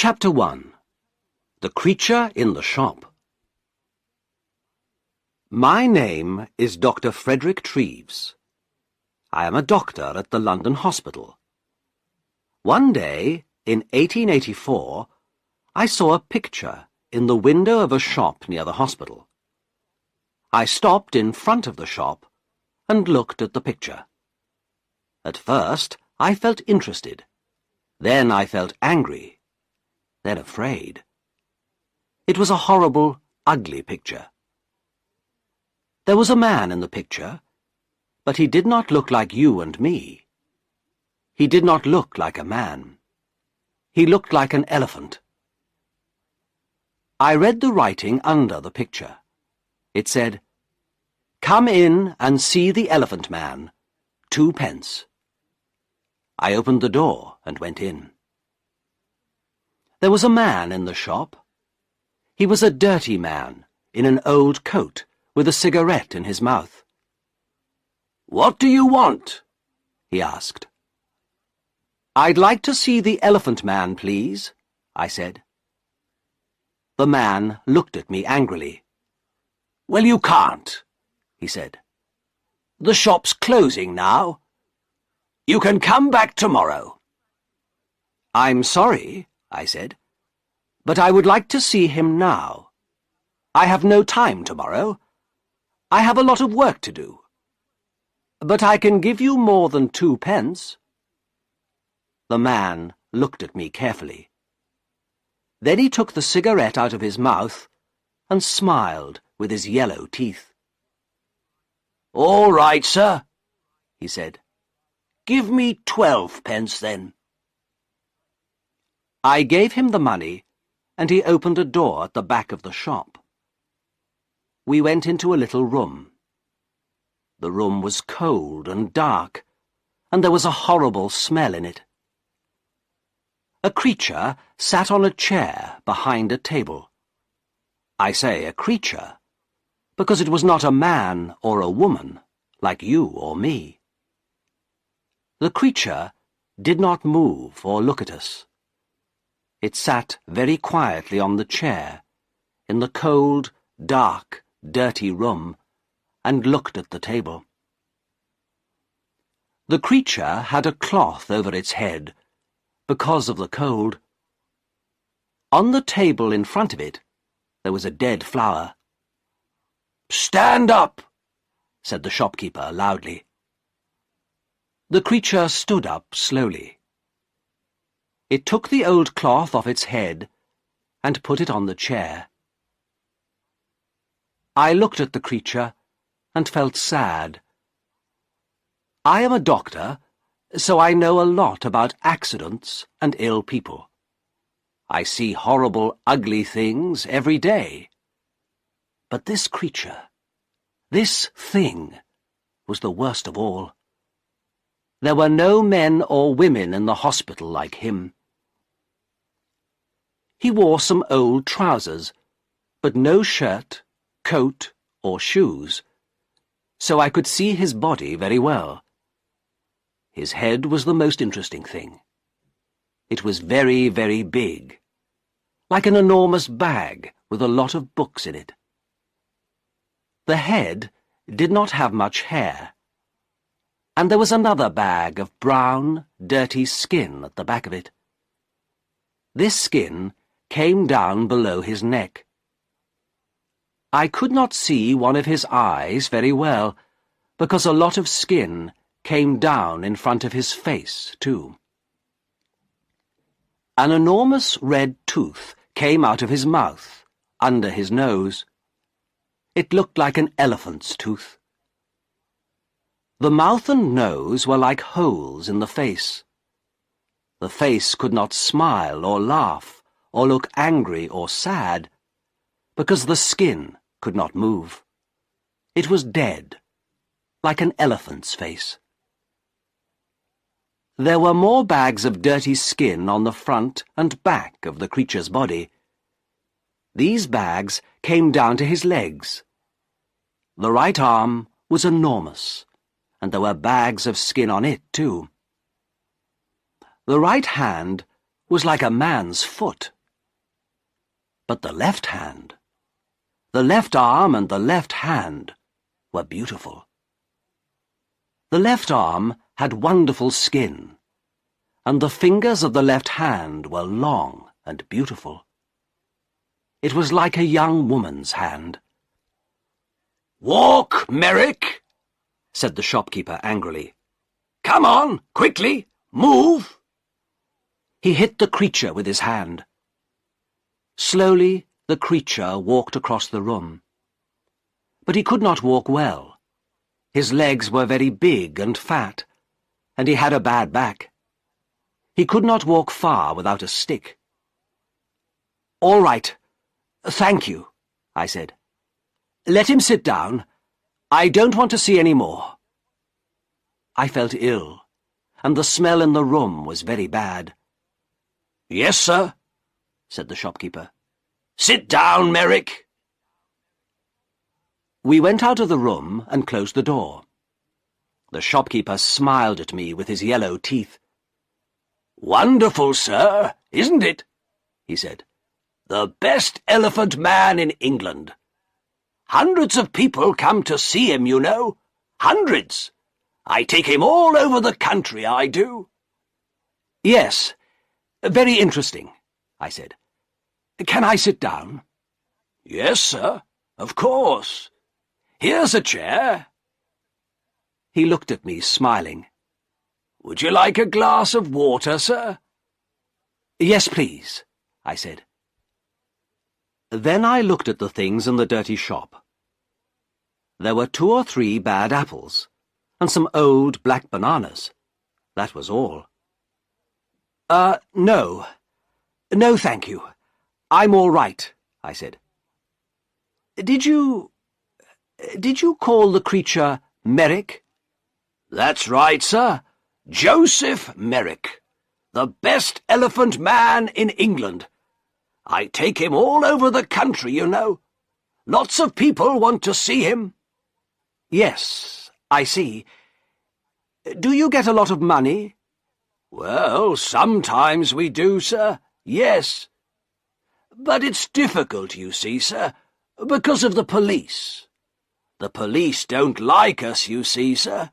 Chapter 1. The Creature in the Shop. My name is Dr. Frederick Treves. I am a doctor at the London hospital. One day, in 1884, I saw a picture in the window of a shop near the hospital. I stopped in front of the shop and looked at the picture. At first, I felt interested. Then I felt angry. Then afraid. It was a horrible, ugly picture. There was a man in the picture, but he did not look like you and me. He did not look like a man. He looked like an elephant. I read the writing under the picture. It said, "Come in and see the Elephant Man, 2 pence." I opened the door and went in. There was a man in the shop. He was a dirty man in an old coat with a cigarette in his mouth. "What do you want?" he asked. "I'd like to see the Elephant Man, please," I said. The man looked at me angrily. "Well, you can't," he said. "The shop's closing now. You can come back tomorrow." "I'm sorry," I said, "but I would like to see him now. I have no time tomorrow. I have a lot of work to do. But I can give you more than 2 pence. The man looked at me carefully. Then he took the cigarette out of his mouth and smiled with his yellow teeth. "All right, sir," he said. "Give me 12 pence, then." I gave him the money, and he opened a door at the back of the shop. We went into a little room. The room was cold and dark, and there was a horrible smell in it. A creature sat on a chair behind a table. I say a creature, because it was not a man or a woman, like you or me. The creature did not move or look at us. It sat very quietly on the chair, in the cold, dark, dirty room, and looked at the table. The creature had a cloth over its head, because of the cold. On the table in front of it, there was a dead flower. "Stand up," said the shopkeeper loudly. The creature stood up slowly. It took the old cloth off its head and put it on the chair. I looked at the creature and felt sad. I am a doctor, so I know a lot about accidents and ill people. I see horrible, ugly things every day. But this creature, this thing, was the worst of all. There were no men or women in the hospital like him. He wore some old trousers, but no shirt, coat, or shoes, so I could see his body very well. His head was the most interesting thing. It was very, very big, like an enormous bag with a lot of books in it. The head did not have much hair, and there was another bag of brown, dirty skin at the back of it. This skin came down below his neck. I could not see one of his eyes very well, because a lot of skin came down in front of his face, too. An enormous red tooth came out of his mouth, under his nose. It looked like an elephant's tooth. The mouth and nose were like holes in the face. The face could not smile or laugh or look angry or sad, because the skin could not move. It was dead, like an elephant's face. There were more bags of dirty skin on the front and back of the creature's body. These bags came down to his legs. The right arm was enormous, and there were bags of skin on it, too. The right hand was like a man's foot. but the left hand, the left arm and the left hand were beautiful. The left arm had wonderful skin, and the fingers of the left hand were long and beautiful. It was like a young woman's hand. "Walk, Merrick," said the shopkeeper angrily. "Come on, quickly, move." He hit the creature with his hand. Slowly, the creature walked across the room. But he could not walk well. His legs were very big and fat, and he had a bad back. He could not walk far without a stick. "All right. Thank you," I said. "Let him sit down. I don't want to see any more." I felt ill, and the smell in the room was very bad. "Yes, sir," said the shopkeeper. "Sit down, Merrick." We went out of the room and closed the door. The shopkeeper smiled at me with his yellow teeth. "Wonderful, sir, isn't it?" he said. "The best elephant man in England. Hundreds of people come to see him, you know. Hundreds. I take him all over the country, I do." "Yes, very interesting," I said. "Can I sit down?" "Yes, sir, of course. Here's a chair." He looked at me, smiling. "Would you like a glass of water, sir?" "Yes, please," I said. Then I looked at the things in the dirty shop. There were 2 or 3 bad apples, and some old black bananas. That was all. No. No, thank you. I'm all right," I said. Did you call the creature Merrick?" "That's right, sir. Joseph Merrick. The best elephant man in England. I take him all over the country, you know. Lots of people want to see him." "Yes, I see. Do you get a lot of money?" "Well, sometimes we do, sir, yes. But it's difficult, you see, sir, because of the police. The police don't like us, you see, sir.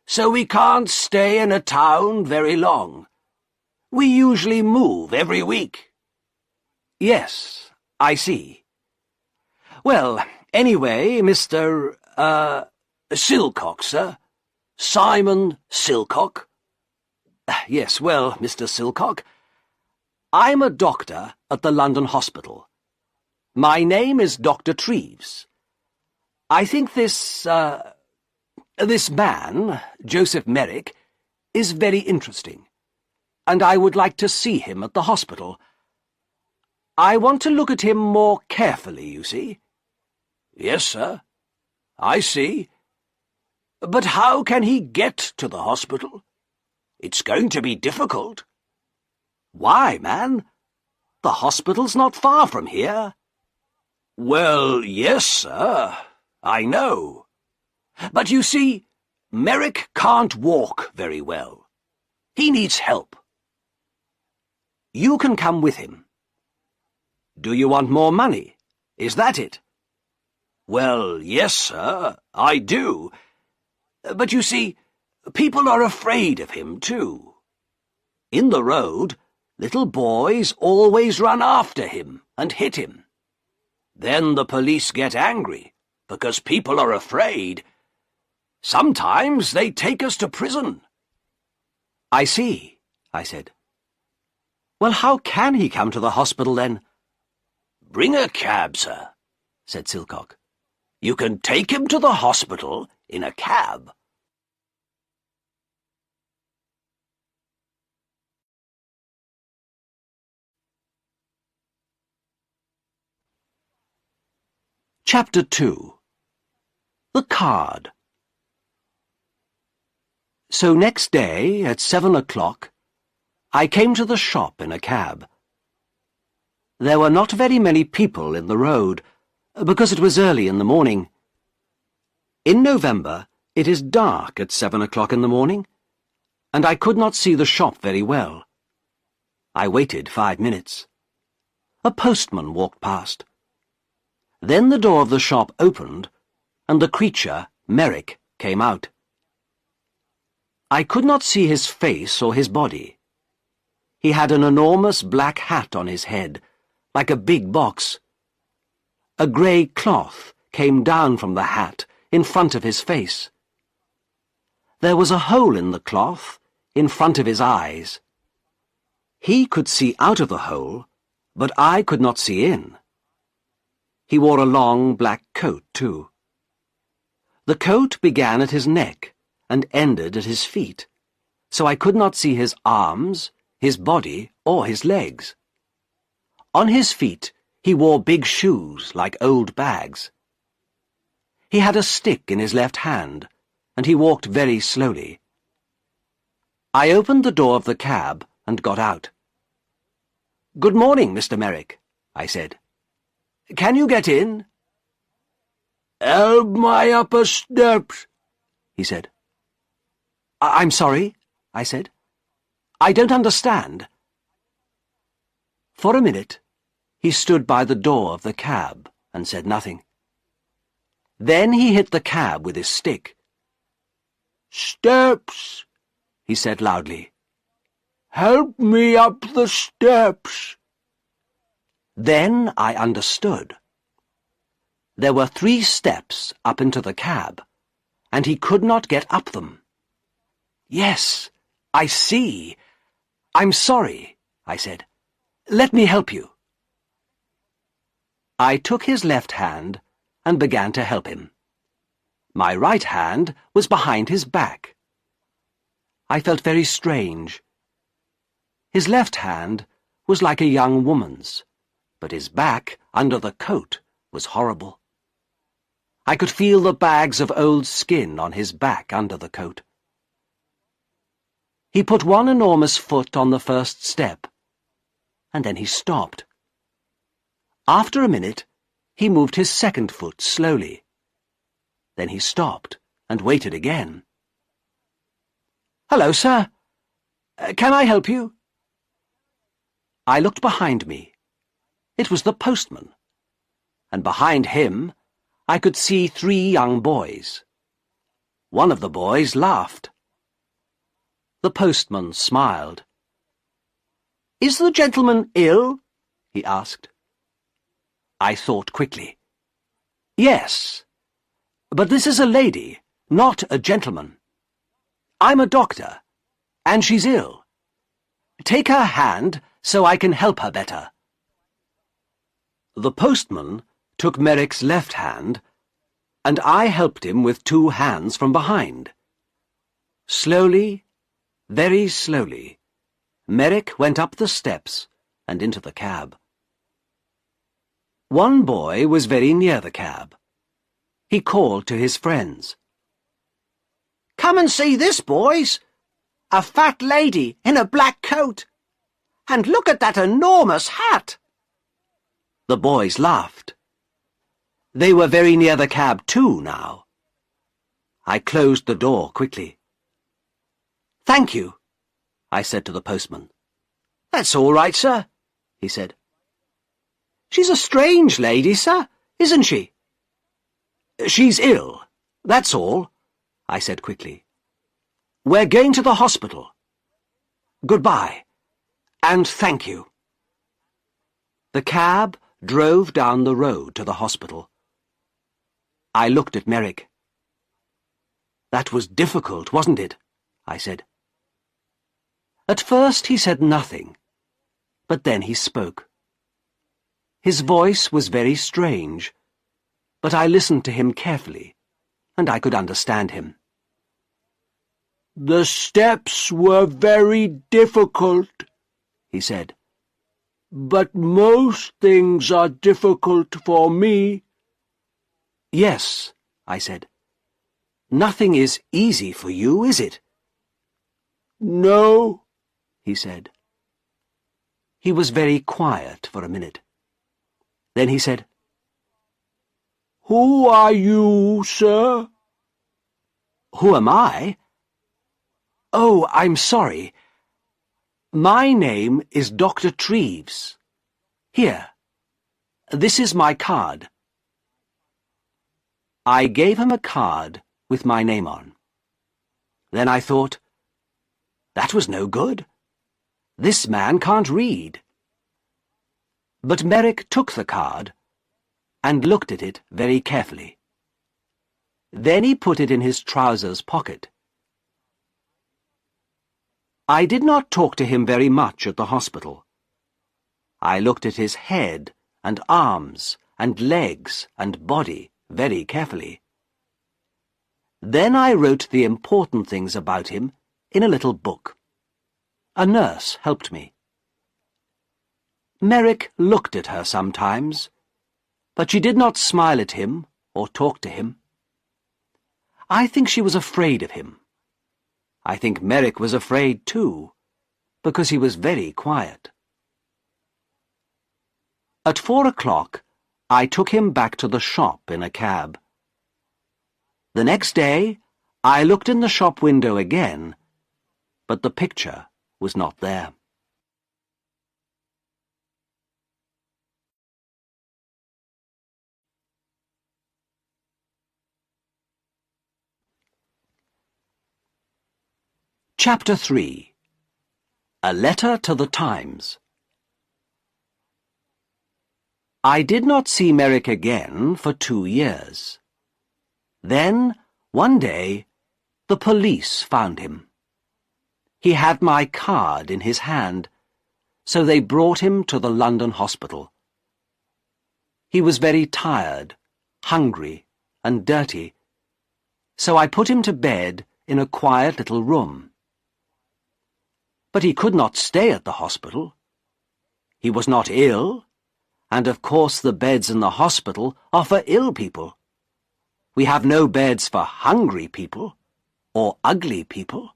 So we can't stay in a town very long. We usually move every week." "Yes, I see. Well, anyway, Mr. Silcock, sir. Simon Silcock." "Yes, well, Mr. Silcock, I'm a doctor at the London hospital. My name is Dr. Treves. I think this man, Joseph Merrick, is very interesting, and I would like to see him at the hospital. I want to look at him more carefully, you see." "Yes, sir. I see. But how can he get to the hospital? It's going to be difficult." "Why, man? The hospital's not far from here." "Well, yes, sir. I know. But you see, Merrick can't walk very well. He needs help." "You can come with him." "Do you want more money? Is that it?" "Well, yes, sir, I do. But you see, people are afraid of him, too. In the road, little boys always run after him and hit him. Then the police get angry, because people are afraid. Sometimes they take us to prison." "I see," I said. "Well, how can he come to the hospital, then?" "Bring a cab, sir," said Silcock. "You can take him to the hospital in a cab." Chapter 2. The Card. So next day, at 7 o'clock, I came to the shop in a cab. There were not very many people in the road, because it was early in the morning. In November, it is dark at 7 o'clock in the morning, and I could not see the shop very well. I waited 5 minutes. A postman walked past. Then the door of the shop opened, and the creature, Merrick, came out. I could not see his face or his body. He had an enormous black hat on his head, like a big box. A grey cloth came down from the hat in front of his face. There was a hole in the cloth in front of his eyes. He could see out of the hole, but I could not see in. He wore a long black coat, too. The coat began at his neck and ended at his feet, so I could not see his arms, his body, or his legs. On his feet, he wore big shoes like old bags. He had a stick in his left hand, and he walked very slowly. I opened the door of the cab and got out. "Good morning, Mr. Merrick," I said. "Can you get in?" "Help my upper steps," he said. "I'm sorry," I said. "I don't understand." For a minute, he stood by the door of the cab and said nothing. Then he hit the cab with his stick. "Steps," he said loudly. "Help me up the steps." Then I understood. There were 3 steps up into the cab, and he could not get up them. "Yes, I see. I'm sorry," I said. "Let me help you." I took his left hand and began to help him. My right hand was behind his back. I felt very strange. His left hand was like a young woman's, but his back, under the coat, was horrible. I could feel the bags of old skin on his back under the coat. He put one enormous foot on the first step, and then he stopped. After a minute, he moved his second foot slowly. Then he stopped and waited again. "Hello, sir. Can I help you?" I looked behind me. It was the postman, and behind him I could see 3 young boys. One of the boys laughed. The postman smiled. "Is the gentleman ill?" he asked. I thought quickly. "Yes, but this is a lady, not a gentleman. I'm a doctor, and she's ill. Take her hand so I can help her better." The postman took Merrick's left hand, and I helped him with 2 hands from behind. Slowly, very slowly, Merrick went up the steps and into the cab. One boy was very near the cab. He called to his friends. "Come and see this, boys! A fat lady in a black coat! And look at that enormous hat!" The boys laughed. They were very near the cab too now. I closed the door quickly. "Thank you," I said to the postman. "That's all right, sir," he said. "She's a strange lady, sir, isn't she?" "She's ill, that's all," I said quickly. "We're going to the hospital. Goodbye, and thank you." The cab drove down the road to the hospital. I looked at Merrick. "That was difficult, wasn't it?" I said. At first he said nothing, but then he spoke. His voice was very strange, but I listened to him carefully, and I could understand him. "The steps were very difficult," he said. "But most things are difficult for me." "Yes," I said. "Nothing is easy for you, is it?" "No," he said. He was very quiet for a minute. Then he said, "Who are you, sir?" "Who am I? Oh, I'm sorry. My name is Dr. Treves." Here, this is my card. I gave him a card with my name on. Then I thought, that was no good. This man can't read. But Merrick took the card and looked at it very carefully. Then he put it in his trousers pocket. I did not talk to him very much at the hospital. I looked at his head and arms and legs and body very carefully. Then I wrote the important things about him in a little book. A nurse helped me. Merrick looked at her sometimes, but she did not smile at him or talk to him. I think she was afraid of him. I think Merrick was afraid too, because he was very quiet. At 4 o'clock, I took him back to the shop in a cab. The next day, I looked in the shop window again, but the picture was not there. Chapter 3. A Letter to the Times. I did not see Merrick again for 2 years. Then, one day, the police found him. He had my card in his hand, so they brought him to the London hospital. He was very tired, hungry, and dirty, so I put him to bed in a quiet little room. But he could not stay at the hospital. He was not ill, and of course the beds in the hospital are for ill people. We have no beds for hungry people or ugly people.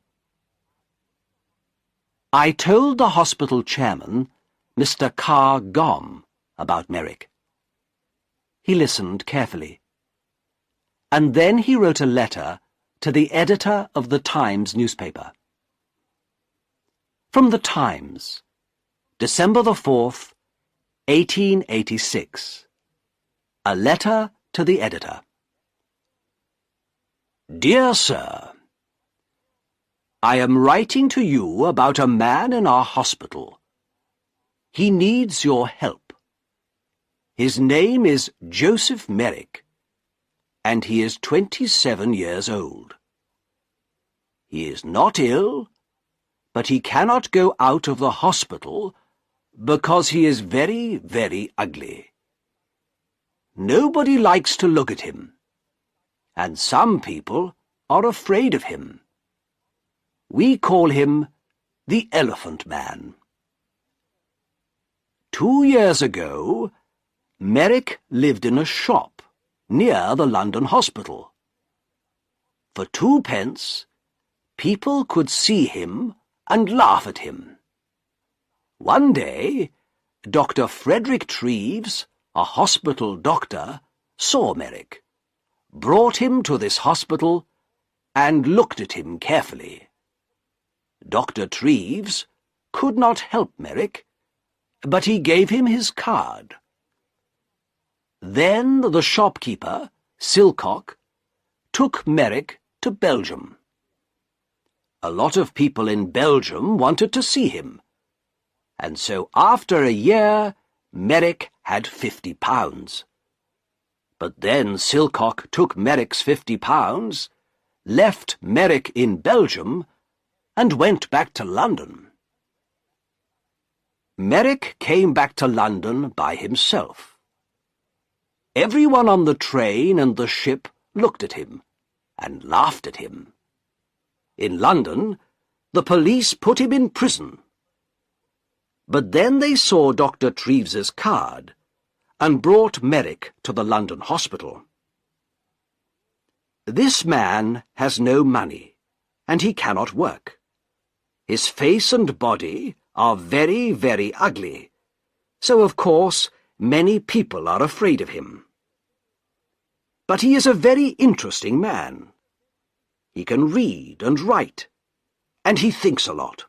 I told the hospital chairman, Mr. Carr Gom, about Merrick. He listened carefully. And then he wrote a letter to the editor of the Times newspaper. From the Times, December the 4th, 1886. A letter to the editor. Dear Sir, I am writing to you about a man in our hospital. He needs your help. His name is Joseph Merrick, and he is 27 years old. He is not ill, but he cannot go out of the hospital because he is very, very ugly. Nobody likes to look at him, and some people are afraid of him. We call him the Elephant Man. 2 years ago, Merrick lived in a shop near the London hospital. For 2 pence, people could see him and laugh at him. One day, Dr. Frederick Treves, a hospital doctor, saw Merrick, brought him to this hospital, and looked at him carefully. Dr. Treves could not help Merrick, but he gave him his card. Then the shopkeeper, Silcock, took Merrick to Belgium. A lot of people in Belgium wanted to see him, and so after a year, Merrick had £50. But then Silcock took Merrick's £50, left Merrick in Belgium, and went back to London. Merrick came back to London by himself. Everyone on the train and the ship looked at him and laughed at him. In London, the police put him in prison. But then they saw Dr. Treves's card and brought Merrick to the London hospital. This man has no money, and he cannot work. His face and body are very, very ugly, so of course many people are afraid of him. But he is a very interesting man. He can read and write, and he thinks a lot.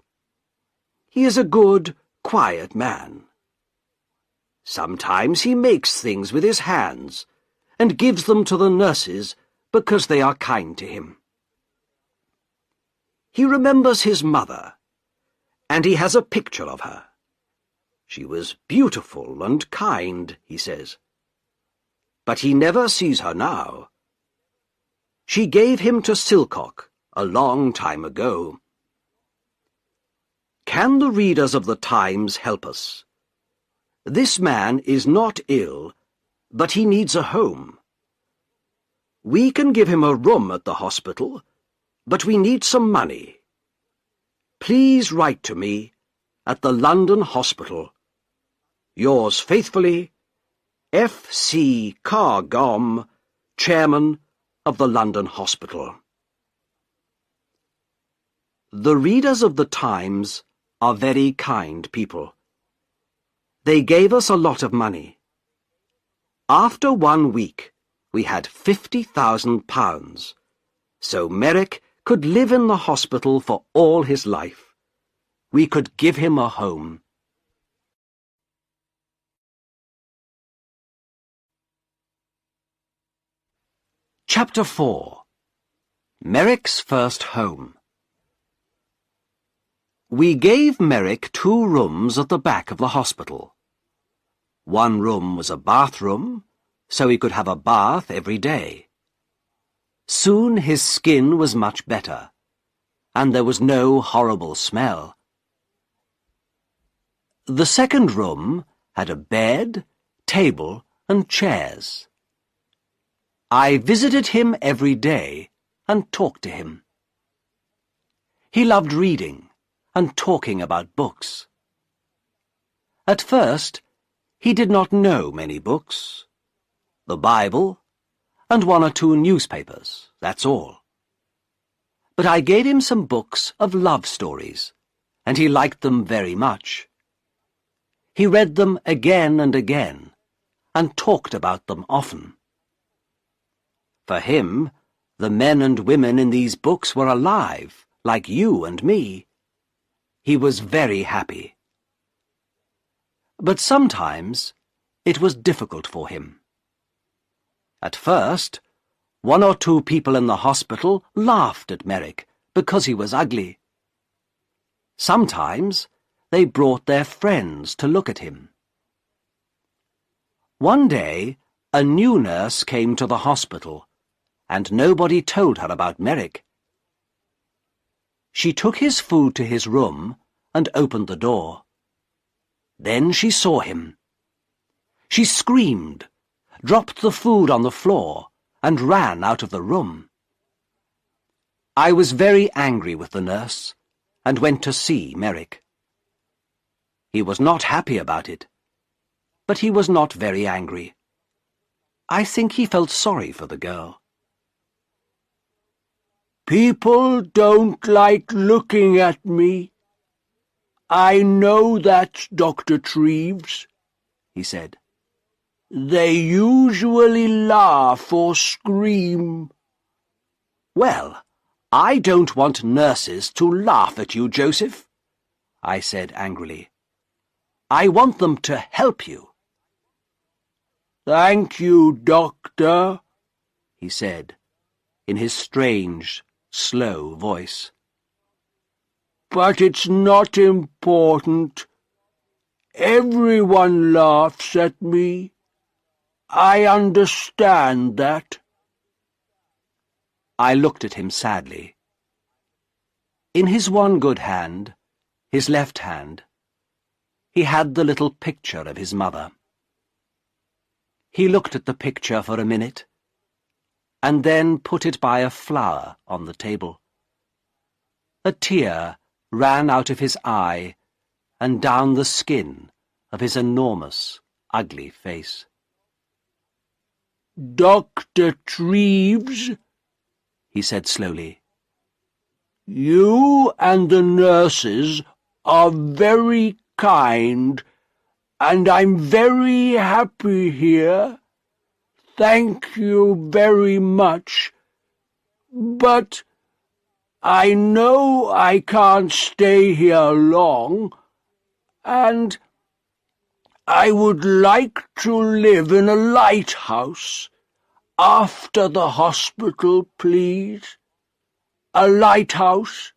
He is a good, quiet man. Sometimes he makes things with his hands and gives them to the nurses because they are kind to him. He remembers his mother, and he has a picture of her. She was beautiful and kind, he says. But he never sees her now. She gave him to Silcock a long time ago. Can the readers of the Times help us? This man is not ill, but he needs a home. We can give him a room at the hospital, but we need some money. Please write to me at the London Hospital. Yours faithfully, F.C. Cargom, Chairman of the London Hospital. The readers of the Times are very kind people. They gave us a lot of money. After 1 week, we had £50,000, so Merrick could live in the hospital for all his life. We could give him a home. Chapter 4. Merrick's First Home. We gave Merrick 2 rooms at the back of the hospital. 1 room was a bathroom, so he could have a bath every day. Soon his skin was much better, and there was no horrible smell. The second room had a bed, table, and chairs. I visited him every day and talked to him. He loved reading and talking about books. At first, he did not know many books. The Bible, and 1 or 2 newspapers, that's all. But I gave him some books of love stories, and he liked them very much. He read them again and again, and talked about them often. For him, the men and women in these books were alive, like you and me. He was very happy. But sometimes it was difficult for him. At first, 1 or 2 people in the hospital laughed at Merrick because he was ugly. Sometimes they brought their friends to look at him. One day, a new nurse came to the hospital, and nobody told her about Merrick. She took his food to his room and opened the door. Then she saw him. She screamed, dropped the food on the floor, and ran out of the room. I was very angry with the nurse, and went to see Merrick. He was not happy about it, but he was not very angry. I think he felt sorry for the girl. People don't like looking at me. I know that, Dr. Treves, he said. They usually laugh or scream. Well, I don't want nurses to laugh at you, Joseph, I said angrily. I want them to help you. Thank you, Doctor, he said, in his strange, slow voice. But it's not important. Everyone laughs at me. I understand that. I looked at him sadly. In his one good hand, his left hand, he had the little picture of his mother. He looked at the picture for a minute, and then put it by a flower on the table. A tear ran out of his eye and down the skin of his enormous, ugly face. Dr. Treves, he said slowly, you and the nurses are very kind, and I'm very happy here. Thank you very much. But I know I can't stay here long, and I would like to live in a lighthouse. After the hospital, please. A lighthouse,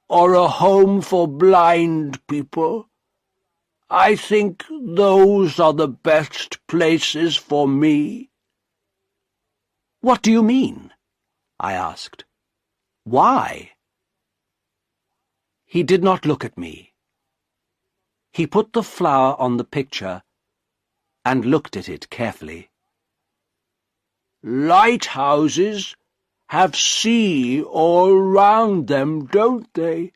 or a home for blind people. I think those are the best places for me. What do you mean? I asked. Why? He did not look at me. He put the flower on the picture and looked at it carefully. Lighthouses have sea all round them, don't they?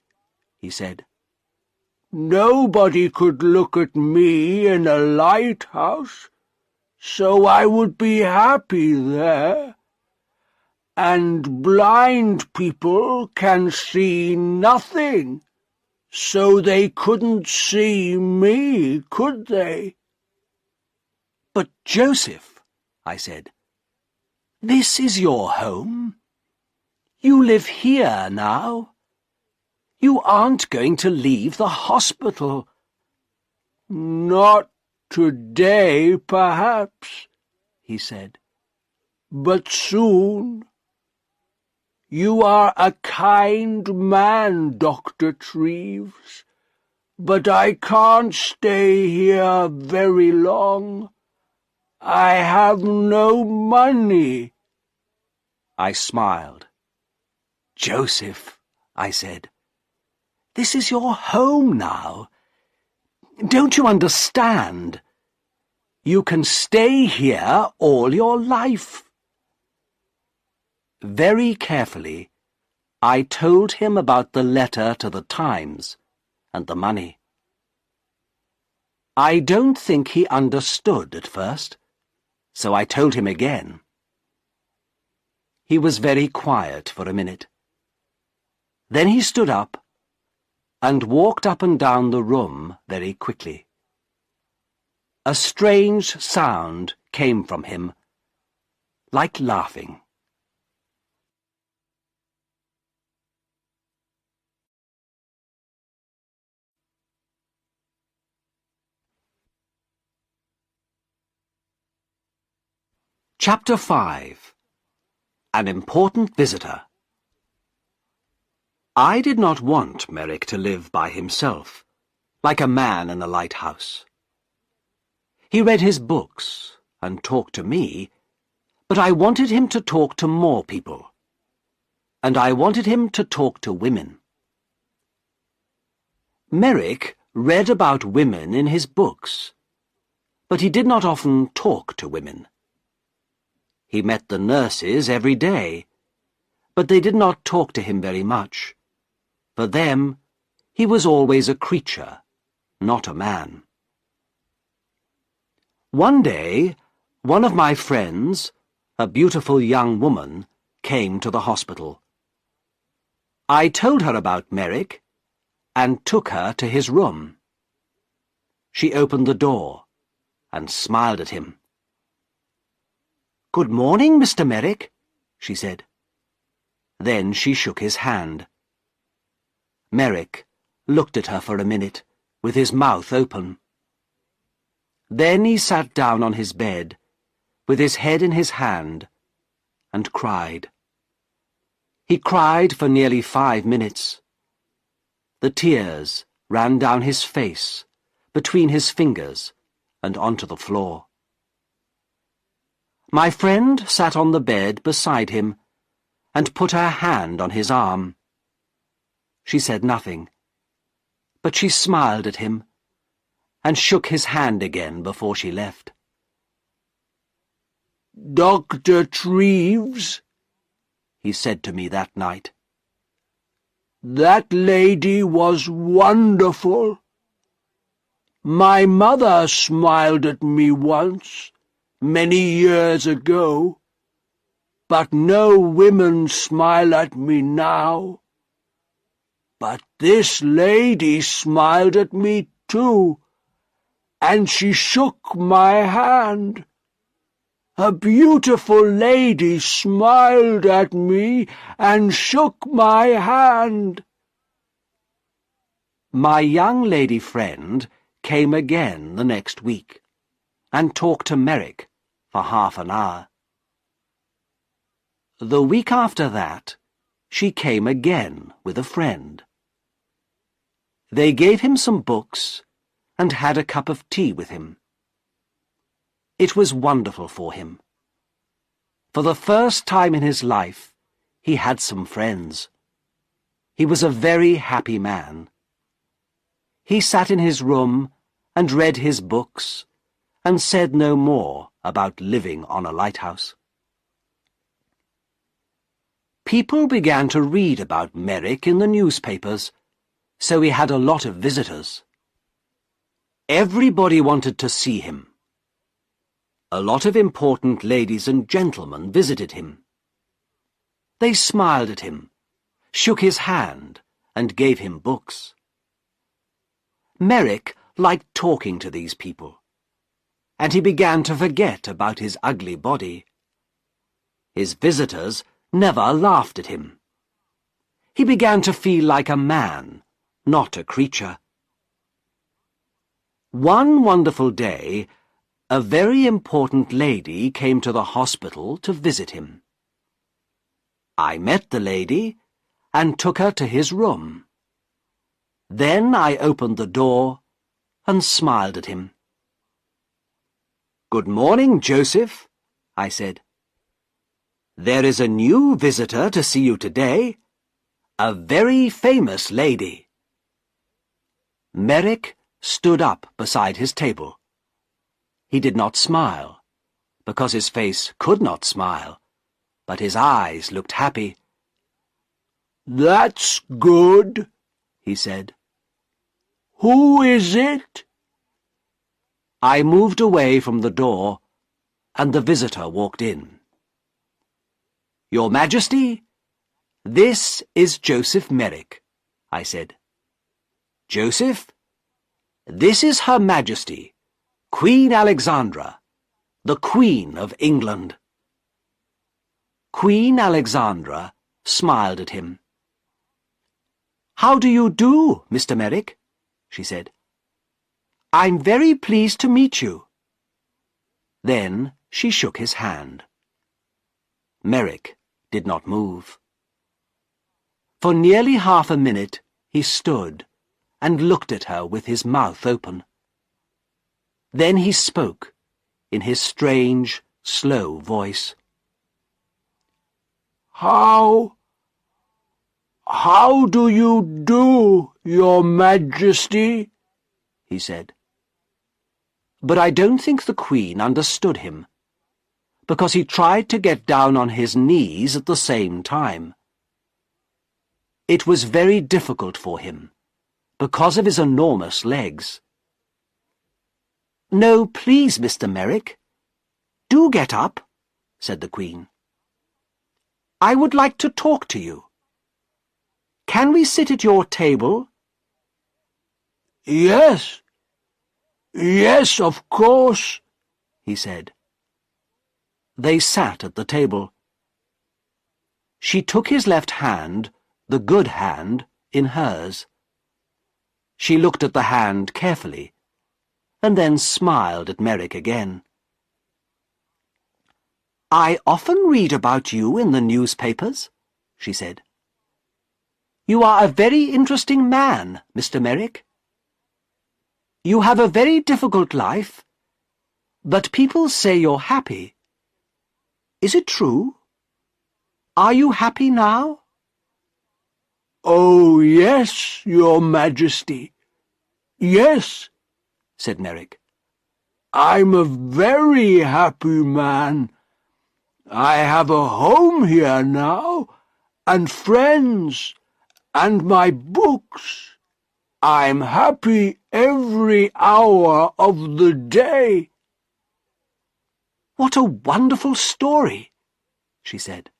He said. Nobody could look at me in a lighthouse, so I would be happy there. And blind people can see nothing, so they couldn't see me, could they? But Joseph, I said, this is your home. You live here now. You aren't going to leave the hospital. Not today, perhaps, he said, but soon. You are a kind man, Dr. Treves, but I can't stay here very long. I have no money. I smiled. Joseph, I said, this is your home now. Don't you understand? You can stay here all your life. Very carefully, I told him about the letter to the Times and the money. I don't think he understood at first, so I told him again. He was very quiet for a minute. Then he stood up and walked up and down the room very quickly. A strange sound came from him, like laughing. Chapter 5. An Important Visitor. I did not want Merrick to live by himself, like a man in a lighthouse. He read his books and talked to me, but I wanted him to talk to more people, and I wanted him to talk to women. Merrick read about women in his books, but he did not often talk to women. He met the nurses every day, but they did not talk to him very much. For them, he was always a creature, not a man. One day, one of my friends, a beautiful young woman, came to the hospital. I told her about Merrick and took her to his room. She opened the door and smiled at him. "Good morning, Mr. Merrick," she said. Then she shook his hand. Merrick looked at her for a minute, with his mouth open. Then he sat down on his bed, with his head in his hand, and cried. He cried for nearly 5 minutes. The tears ran down his face, between his fingers, and onto the floor. My friend sat on the bed beside him and put her hand on his arm. She said nothing, but she smiled at him and shook his hand again before she left. "Dr. Treves," he said to me that night. "That lady was wonderful. My mother smiled at me once, many years ago, but no women smile at me now. But this lady smiled at me too, and she shook my hand. A beautiful lady smiled at me and shook my hand." My young lady friend came again the next week and talked to Merrick for half an hour. The week after that, she came again with a friend. They gave him some books and had a cup of tea with him. It was wonderful for him. For the first time in his life, he had some friends. He was a very happy man. He sat in his room and read his books and said no more about living on a lighthouse. People began to read about Merrick in the newspapers, so he had a lot of visitors. Everybody wanted to see him. A lot of important ladies and gentlemen visited him. They smiled at him, shook his hand, and gave him books. Merrick liked talking to these people, and he began to forget about his ugly body. His visitors never laughed at him. He began to feel like a man, not a creature. One wonderful day, a very important lady came to the hospital to visit him. I met the lady and took her to his room. Then I opened the door and smiled at him. "Good morning, Joseph," I said. "There is a new visitor to see you today, a very famous lady." Merrick stood up beside his table. He did not smile, because his face could not smile, but his eyes looked happy. "That's good," he said. "Who is it?" I moved away from the door, and the visitor walked in. "Your Majesty, this is Joseph Merrick," I said. "Joseph, this is Her Majesty, Queen Alexandra, the Queen of England." Queen Alexandra smiled at him. "How do you do, Mr. Merrick?" she said. "I'm very pleased to meet you." Then she shook his hand. Merrick did not move. For nearly half a minute he stood and looked at her with his mouth open. Then he spoke in his strange, slow voice. How do you do, Your Majesty?" he said. But I don't think the Queen understood him, because he tried to get down on his knees at the same time. It was very difficult for him, because of his enormous legs. "No, please, Mr. Merrick. Do get up," said the Queen. "I would like to talk to you. Can we sit at your table?" Yes, of course," he said. They sat at the table. She took his left hand, the good hand, in hers. She looked at the hand carefully, and then smiled at Merrick again. "I often read about you in the newspapers," she said. "You are a very interesting man, Mr. Merrick. You have a very difficult life, but people say you're happy. Is it true? Are you happy now?" "Oh, yes, Your Majesty. Yes," said Merrick. "I'm a very happy man. I have a home here now, and friends, and my books. I'm happy every hour of the day." "What a wonderful story," she said.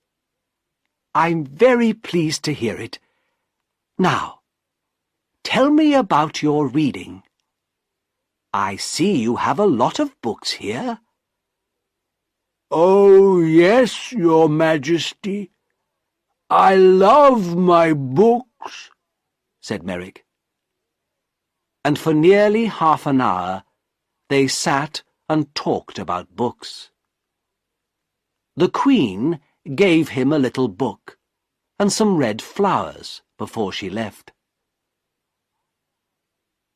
"I'm very pleased to hear it. Now, tell me about your reading. I see you have a lot of books here." "Oh, yes, Your Majesty. I love my books," said Merrick. and for nearly half an hour they sat and talked about books. The Queen gave him a little book and some red flowers before she left.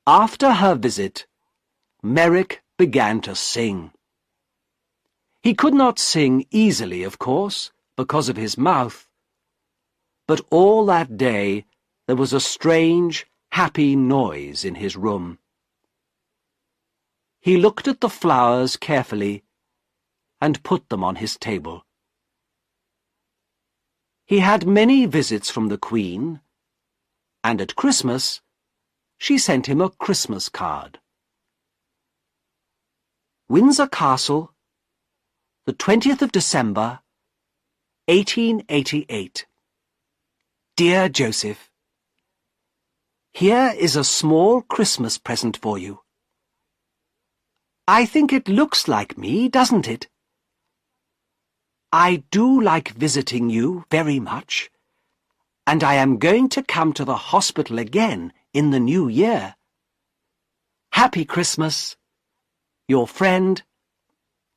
After her visit, Merrick began to sing. He could not sing easily, of course, because of his mouth, but all that day there was a strange, happy noise in his room. He looked at the flowers carefully and put them on his table. He had many visits from the Queen, and at Christmas she sent him a Christmas card. Windsor Castle, the 20th of December, 1888. Dear Joseph, here is a small Christmas present for you. I think it looks like me, doesn't it? I do like visiting you very much, and I am going to come to the hospital again in the new year. Happy Christmas, your friend,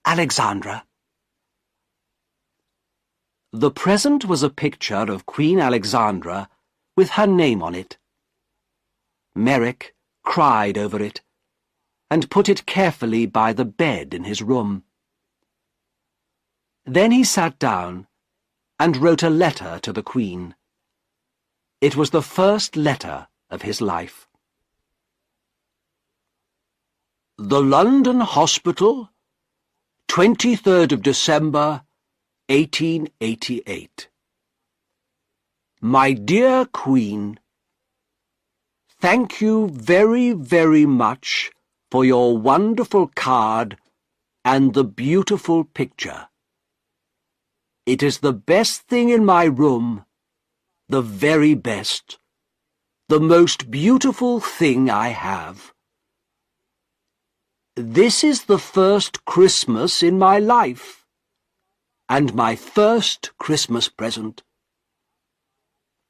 Alexandra. The present was a picture of Queen Alexandra with her name on it. Merrick cried over it and put it carefully by the bed in his room. Then he sat down and wrote a letter to the Queen. It was the first letter of his life. The London Hospital, 23rd of December, 1888. My dear Queen, thank you very, very much for your wonderful card and the beautiful picture. It is the best thing in my room, the very best, the most beautiful thing I have. This is the first Christmas in my life, and my first Christmas present.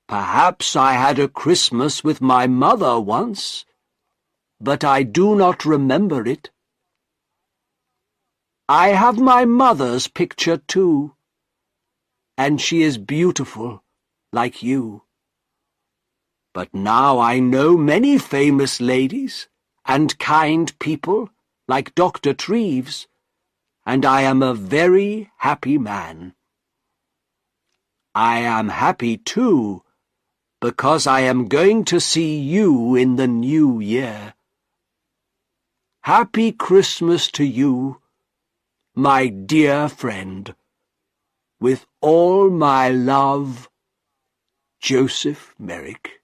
Perhaps I had a Christmas with my mother once, but I do not remember it. I have my mother's picture too, and she is beautiful, like you. But now I know many famous ladies and kind people, like Dr. Treves, and I am a very happy man. I am happy, too, because I am going to see you in the new year. Happy Christmas to you, my dear friend. With all my love, Joseph Merrick.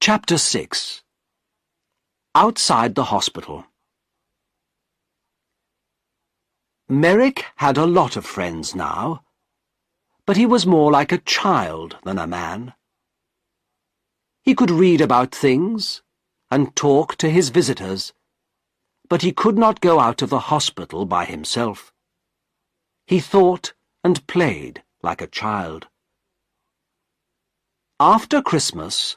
Chapter 6. Outside the hospital. Merrick had a lot of friends now, but he was more like a child than a man. He could read about things and talk to his visitors, but he could not go out of the hospital by himself. He thought and played like a child. After Christmas,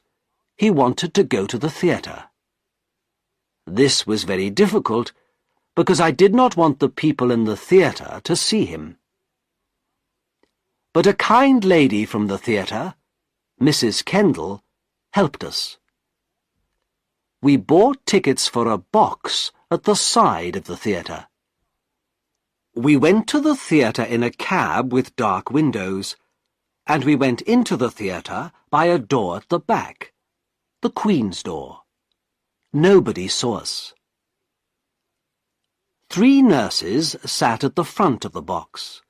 he wanted to go to the theatre. This was very difficult, because I did not want the people in the theatre to see him. But a kind lady from the theatre, Mrs. Kendall, helped us. We bought tickets for a box at the side of the theatre. We went to the theatre in a cab with dark windows, and we went into the theatre by a door at the back, the Queen's door. Nobody saw us. 3 nurses sat at the front of the box,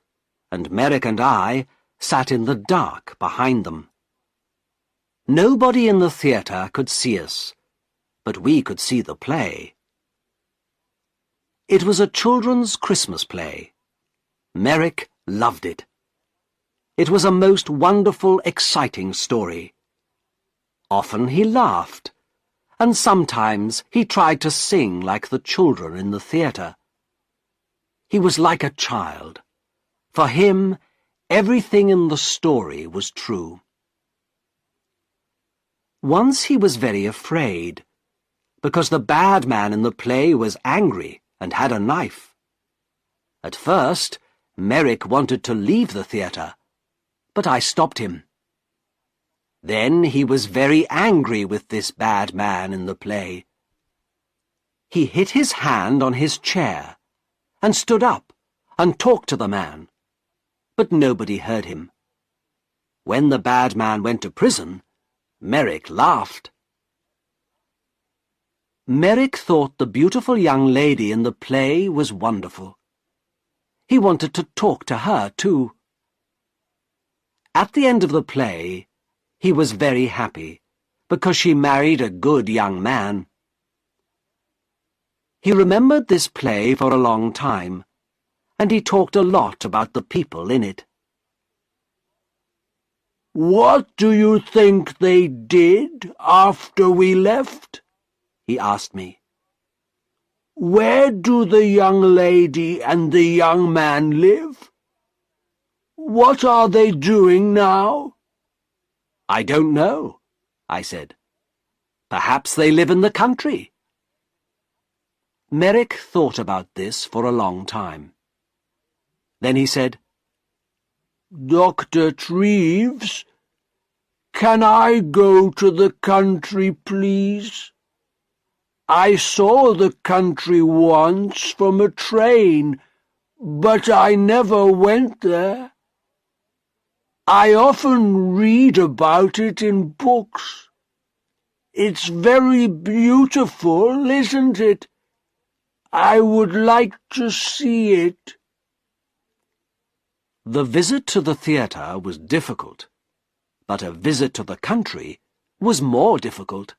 and Merrick and I sat in the dark behind them. Nobody in the theatre could see us, but we could see the play. It was a children's Christmas play. Merrick loved it. It was a most wonderful, exciting story. Often he laughed, and sometimes he tried to sing like the children in the theatre. He was like a child. For him, everything in the story was true. Once he was very afraid, because the bad man in the play was angry and had a knife. At first, Merrick wanted to leave the theatre, but I stopped him. Then he was very angry with this bad man in the play. He hit his hand on his chair and stood up and talked to the man, but nobody heard him. When the bad man went to prison, Merrick laughed. Merrick thought the beautiful young lady in the play was wonderful. He wanted to talk to her, too. At the end of the play, he was very happy, because she married a good young man. He remembered this play for a long time, and he talked a lot about the people in it. "What do you think they did after we left?" he asked me. "Where do the young lady and the young man live? What are they doing now?" "I don't know," I said. "Perhaps they live in the country." Merrick thought about this for a long time. Then he said, "Dr. Treves, can I go to the country, please? I saw the country once from a train, but I never went there. I often read about it in books. It's very beautiful, isn't it? I would like to see it." The visit to the theatre was difficult, but a visit to the country was more difficult.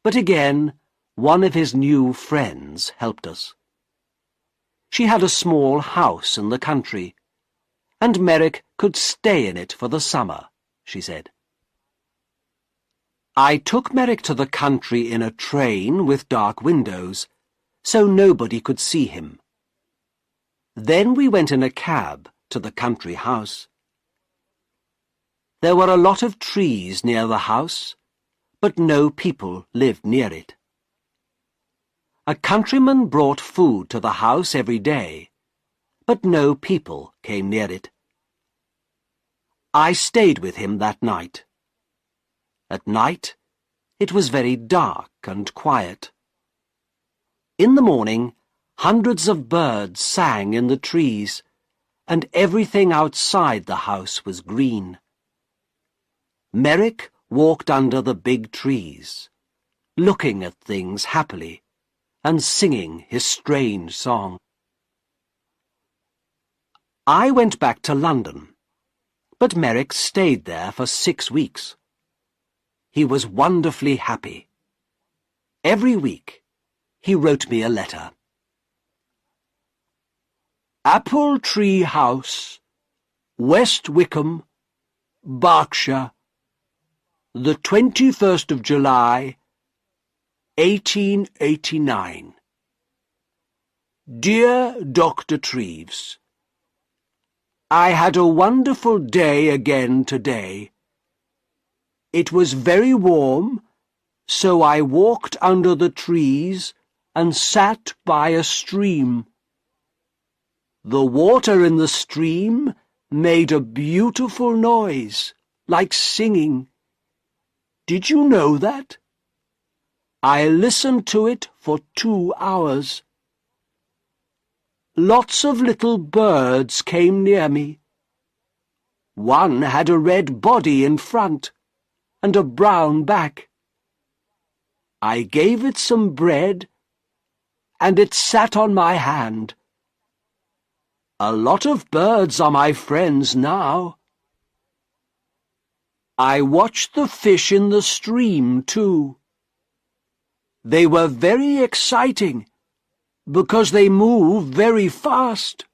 But again, one of his new friends helped us. She had a small house in the country, and Merrick could stay in it for the summer, she said. I took Merrick to the country in a train with dark windows, so nobody could see him. Then we went in a cab to the country house. There were a lot of trees near the house, but no people lived near it. A countryman brought food to the house every day, but no people came near it. I stayed with him that night. At night, it was very dark and quiet. In the morning, hundreds of birds sang in the trees, and everything outside the house was green. Merrick walked under the big trees, looking at things happily and singing his strange song. I went back to London, but Merrick stayed there for 6 weeks. He was wonderfully happy. Every week, he wrote me a letter. Apple Tree House, West Wickham, Berkshire, the 21st of July, 1889. Dear Dr. Treves, I had a wonderful day again today. It was very warm, so I walked under the trees and sat by a stream. The water in the stream made a beautiful noise, like singing. Did you know that? I listened to it for 2 hours. Lots of little birds came near me. One had a red body in front and a brown back. I gave it some bread, and it sat on my hand. A lot of birds are my friends now. I watched the fish in the stream, too. They were very exciting, because they move very fast.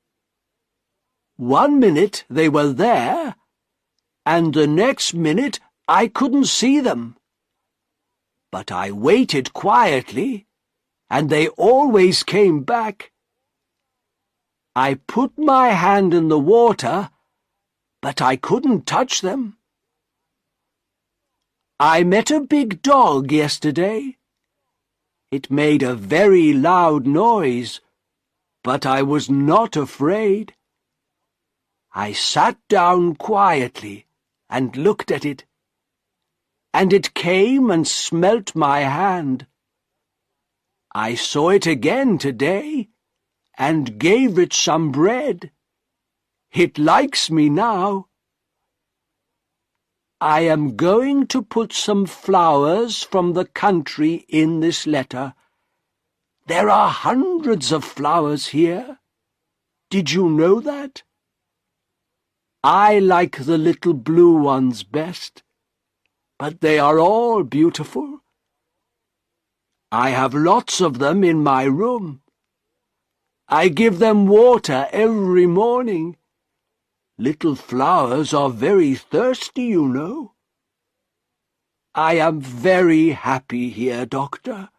1 minute they were there, and the next minute I couldn't see them. But I waited quietly, and they always came back. I put my hand in the water, but I couldn't touch them. I met a big dog yesterday. It made a very loud noise, but I was not afraid. I sat down quietly and looked at it, and it came and smelt my hand. I saw it again today, and gave it some bread. It likes me now. I am going to put some flowers from the country in this letter. There are hundreds of flowers here. Did you know that? I like the little blue ones best, but they are all beautiful. I have lots of them in my room. I give them water every morning. Little flowers are very thirsty, you know. I am very happy here, Doctor,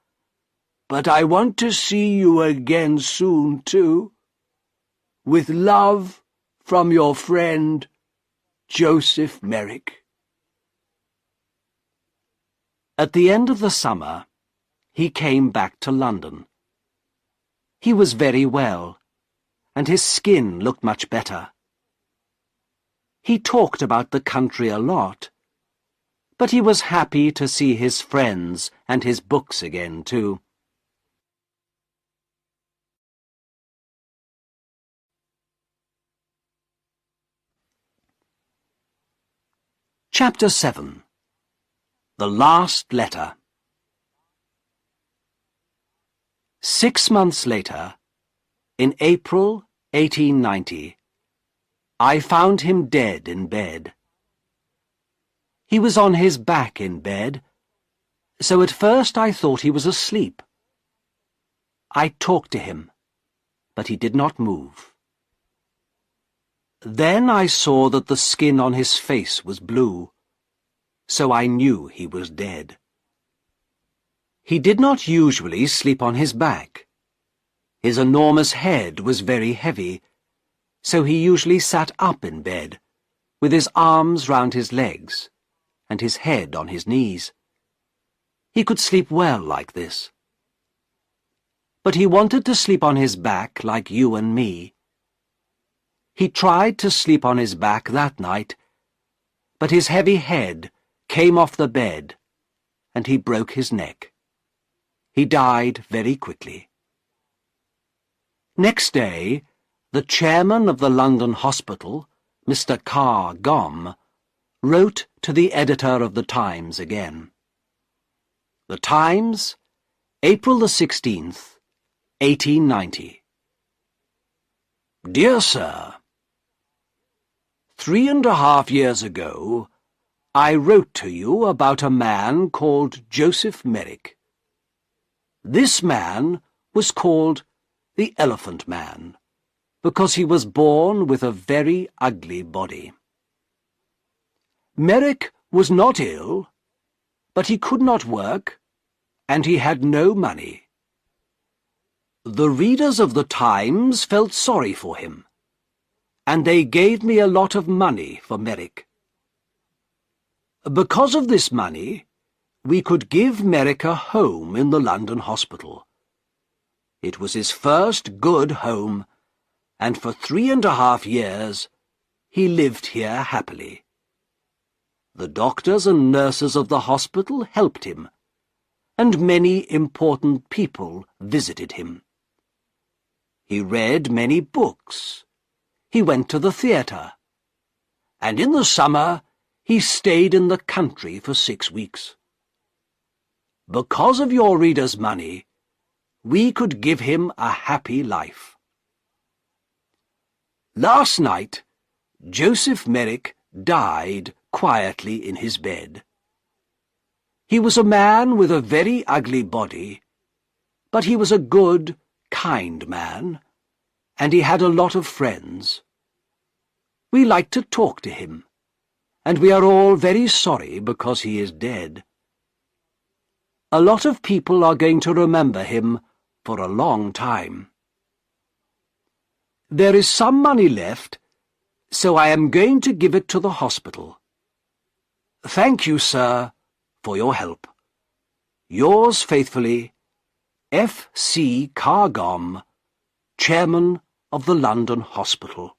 but I want to see you again soon, too. With love from your friend, Joseph Merrick. At the end of the summer, he came back to London. He was very well, and his skin looked much better. He talked about the country a lot, but he was happy to see his friends and his books again, too. Chapter 7. The Last Letter. 6 months later, in April 1890, I found him dead in bed. He was on his back in bed, so at first I thought he was asleep. I talked to him, but he did not move. Then I saw that the skin on his face was blue, so I knew he was dead. He did not usually sleep on his back. His enormous head was very heavy, so he usually sat up in bed, with his arms round his legs, and his head on his knees. He could sleep well like this. But he wanted to sleep on his back like you and me. He tried to sleep on his back that night, but his heavy head came off the bed, and he broke his neck. He died very quickly. Next day, the chairman of the London hospital, Mr. Carr Gomm, wrote to the editor of the Times again. The Times, April the 16th, 1890. Dear Sir, 3.5 years ago, I wrote to you about a man called Joseph Merrick. This man was called the Elephant Man, because he was born with a very ugly body. Merrick was not ill, but he could not work, and he had no money. The readers of the Times felt sorry for him, and they gave me a lot of money for Merrick. Because of this money, we could give Merrick a home in the London hospital. It was his first good home, and for 3.5 years he lived here happily. The doctors and nurses of the hospital helped him, and many important people visited him. He read many books. He went to the theatre, and in the summer he stayed in the country for 6 weeks. Because of your readers' money, we could give him a happy life. Last night, Joseph Merrick died quietly in his bed. He was a man with a very ugly body, but he was a good, kind man, and he had a lot of friends. We like to talk to him, and we are all very sorry because he is dead. A lot of people are going to remember him for a long time. There is some money left, so I am going to give it to the hospital. Thank you, sir, for your help. Yours faithfully, F. C. Cargom, Chairman of the London Hospital.